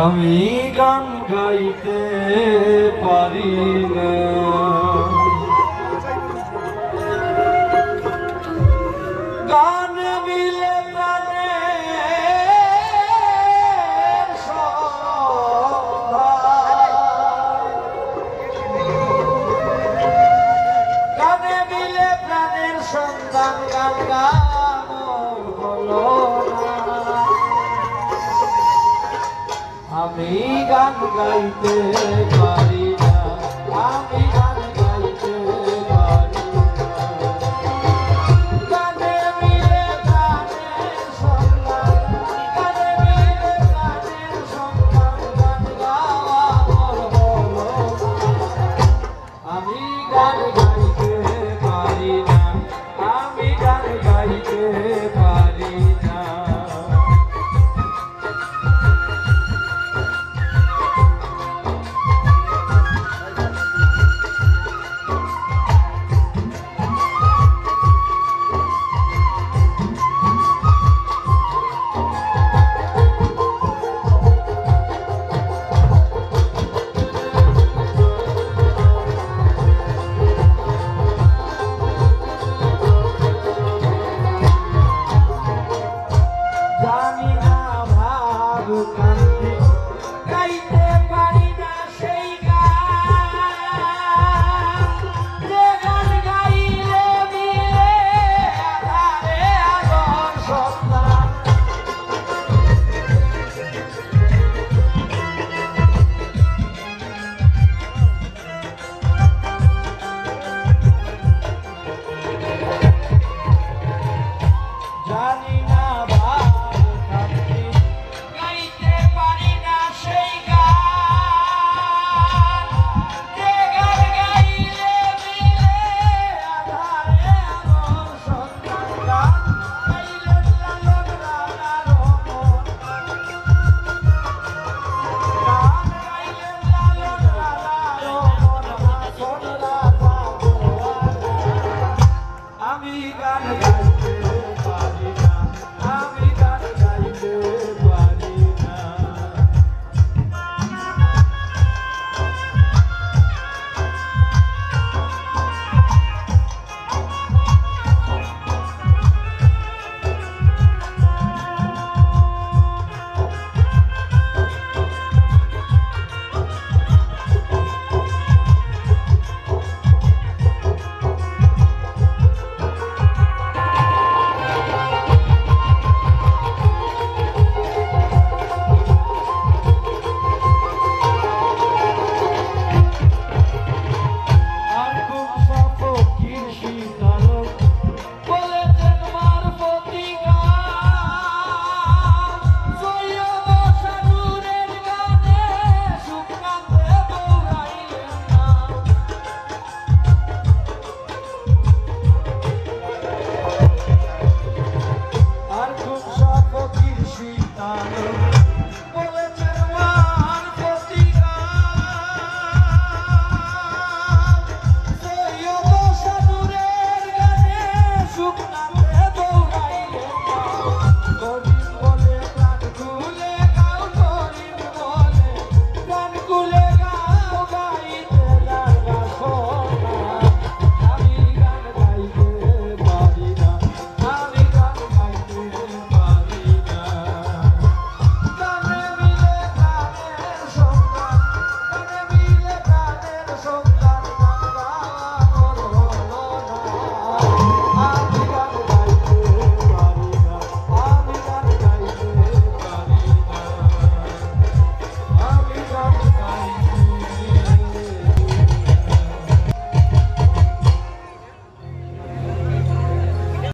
আমি গান গাইতে পারি না, গান মিলে প্রাণের সন্ধান, গানে মিলে প্রাণের সন্ধান, গান গানো হলো না। আমি গান গাইতে পারি না, আমি গান গাইতে পারি না, গানে মিলে প্রাণের সন্ধান, গানে মিলে প্রাণের সন্ধান, গান গাওয়া মোর হলো না। আমি গান গাইতে পারি না, আমি গান গাইতে পারি না। জানি না ভাব কান্তি গাইতে পারি না সেই গান, যে গান গাইলে মিলে আধারে আলোর সন্ধান। জানি